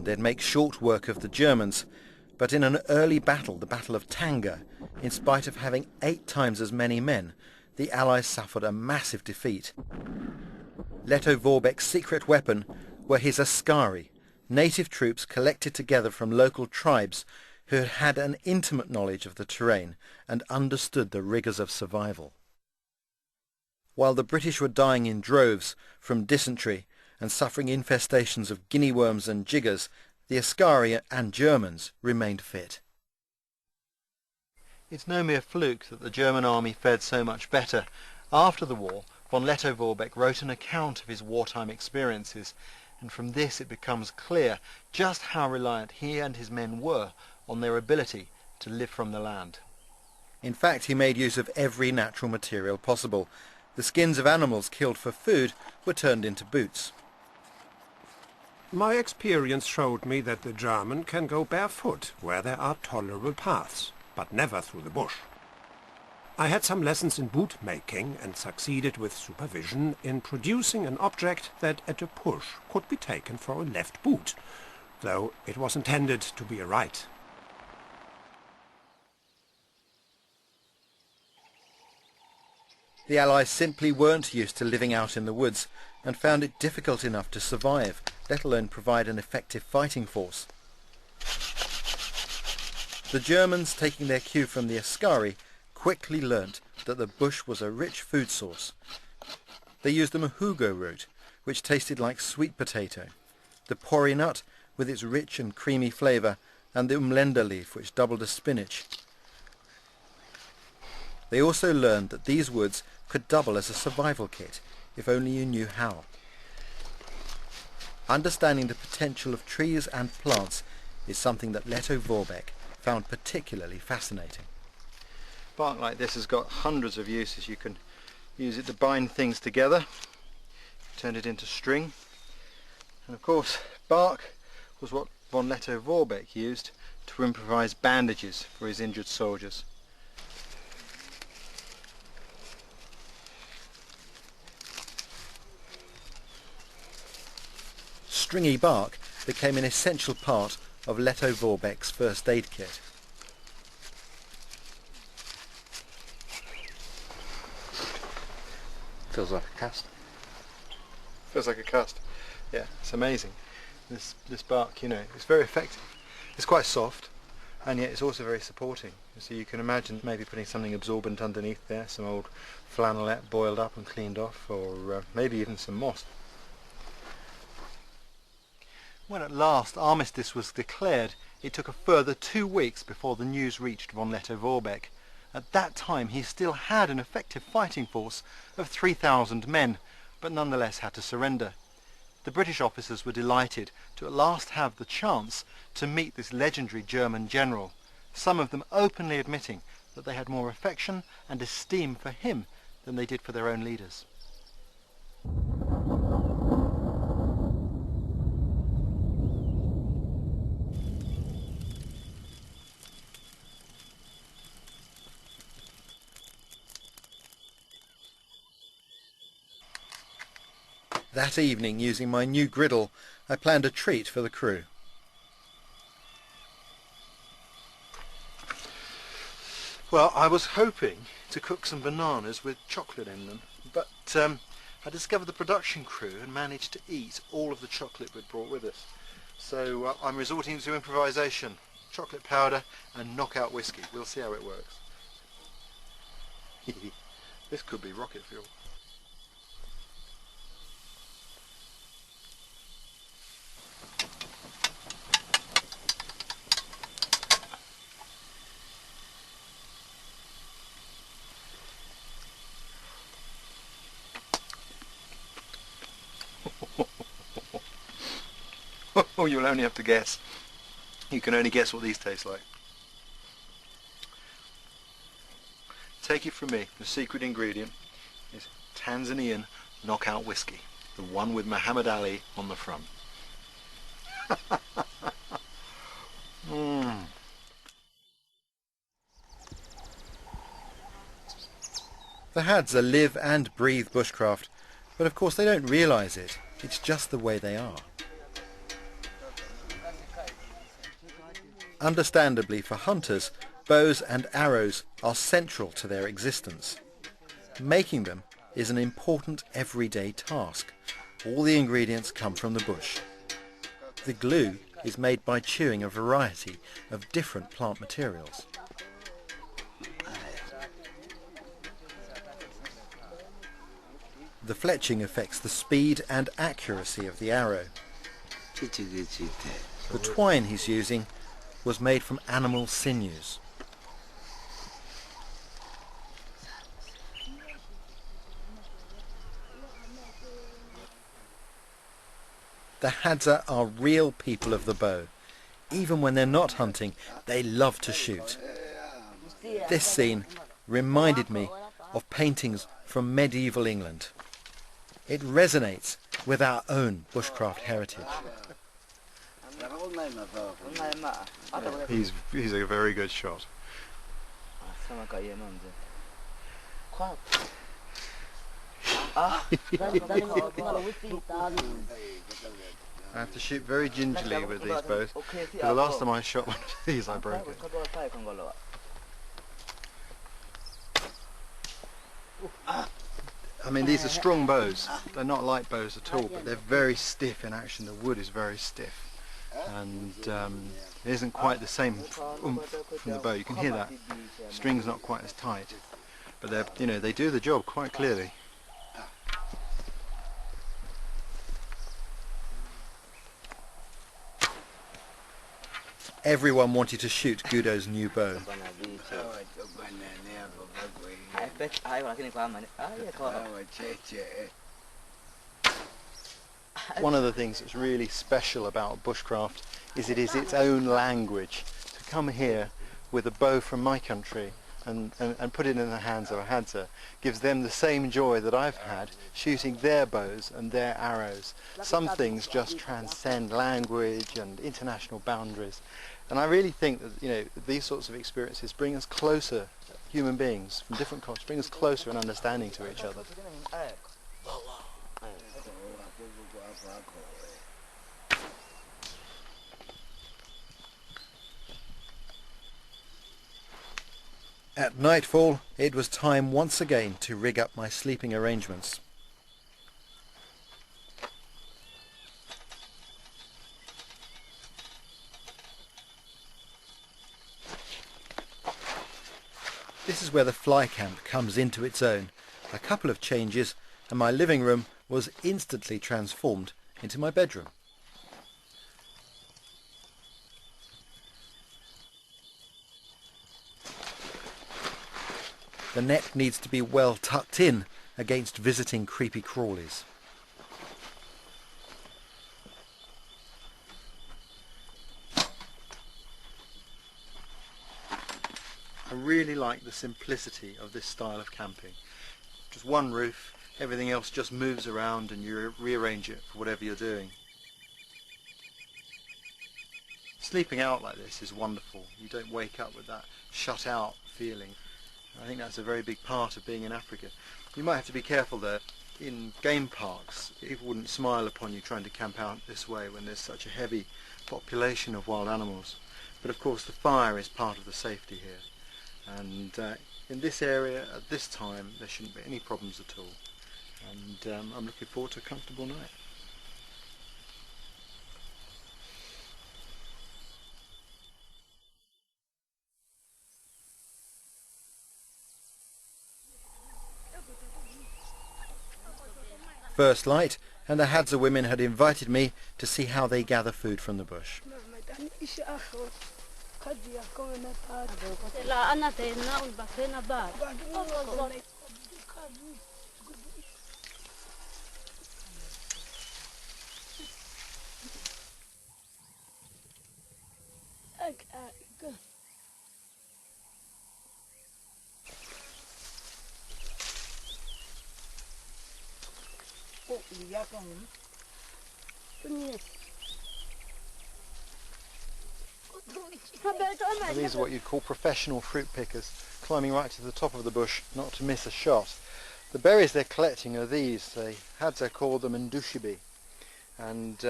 imagined they'd make short work of the Germans, but in an early battle, the Battle of Tanga, in spite of having 8 times as many men, the Allies suffered a massive defeat. Leto Vorbeck's secret weapon were his askari, native troops collected together from local tribes who had had an intimate knowledge of the terrain and understood the rigours of survival. While the British were dying in droves from dysentery and suffering infestations of guinea worms and jiggers, the askari and Germans remained fit. It's no mere fluke that the German army fared so much better. After the war, von Leto Vorbeck wrote an account of his wartime experiences, and from this it becomes clear just how reliant he and his men were on their ability to live from the land. In fact, he made use of every natural material possible. The skins of animals killed for food were turned into boots. My experience showed me that the German can go barefoot where there are tolerable paths, but never through the bush. I had some lessons in boot making and succeeded with supervision in producing an object that at a push could be taken for a left boot, though it was intended to be a right. The Allies simply weren't used to living out in the woods and found it difficult enough to survive, let alone provide an effective fighting force. The Germans, taking their cue from the askari, quickly learnt that the bush was a rich food source. They used the muhogo root, which tasted like sweet potato, the pori nut with its rich and creamy flavour, and the umlenda leaf, which doubled as spinach. They also learned that these woods could double as a survival kit, if only you knew how. Understanding the potential of trees and plants is something that Leto Vorbeck found particularly fascinating. Bark like this has got hundreds of uses. You can use it to bind things together, turn it into string, and of course bark was what von Leto Vorbeck used to improvise bandages for his injured soldiers. Stringy bark became an essential part of Leto Vorbeck's first aid kit. Feels like a cast. Feels like a cast. Yeah, it's amazing. This bark, you know, it's very effective. It's quite soft, and yet it's also very supporting. So you can imagine maybe putting something absorbent underneath there, some old flannelette boiled up and cleaned off, or maybe even some moss. When at last armistice was declared, it took a further 2 weeks before the news reached von Leto Vorbeck. At that time he still had an effective fighting force of 3,000 men, but nonetheless had to surrender. The British officers were delighted to at last have the chance to meet this legendary German general, some of them openly admitting that they had more affection and esteem for him than they did for their own leaders. That evening, using my new griddle, I planned a treat for the crew. Well, I was hoping to cook some bananas with chocolate in them, but I discovered the production crew had managed to eat all of the chocolate we'd brought with us. So I'm resorting to improvisation, chocolate powder and knockout whiskey. We'll see how it works. This could be rocket fuel. Oh, you'll only have to guess. You can only guess what these taste like. Take it from me, the secret ingredient is Tanzanian knockout whiskey, the one with Muhammad Ali on the front. The Hadza live and breathe bushcraft, but of course they don't realise it. It's just the way they are. Understandably, for hunters, bows and arrows are central to their existence. Making them is an important everyday task. All the ingredients come from the bush. The glue is made by chewing a variety of different plant materials. The fletching affects the speed and accuracy of the arrow. The twine he's using was made from animal sinews. The Hadza are real people of the bow. Even when they're not hunting, they love to shoot. This scene reminded me of paintings from medieval England. It resonates with our own bushcraft heritage. He's a very good shot. I have to shoot very gingerly with these bows. The last time I shot one of these, I broke it. I mean, these are strong bows. They're not light bows at all, but they're very stiff in action. The wood is very stiff, and it isn't quite the same oomph from the bow. You can hear that string's not quite as tight, but they do the job quite clearly. Everyone wanted to shoot Gudo's new bow. One of the things that's really special about bushcraft is it is its own language. To come here with a bow from my country and put it in the hands of a Hadza gives them the same joy that I've had shooting their bows and their arrows. Some things just transcend language and international boundaries. And I really think that these sorts of experiences bring us closer, human beings from different cultures, bring us closer in understanding to each other. At nightfall, it was time once again to rig up my sleeping arrangements. This is where the fly camp comes into its own. A couple of changes and my living room was instantly transformed into my bedroom. The net needs to be well tucked in against visiting creepy crawlies. I really like the simplicity of this style of camping. Just one roof, everything else just moves around and you rearrange it for whatever you're doing. Sleeping out like this is wonderful. You don't wake up with that shut out feeling. I think that's a very big part of being in Africa. You might have to be careful there. In game parks, people wouldn't smile upon you trying to camp out this way when there's such a heavy population of wild animals. But of course the fire is part of the safety here. And in this area, at this time, there shouldn't be any problems at all. And I'm looking forward to a comfortable night. First light, and the Hadza women had invited me to see how they gather food from the bush. These are what you'd call professional fruit pickers, climbing right to the top of the bush not to miss a shot. The berries they're collecting are these. The Hadza call them ndushibi, and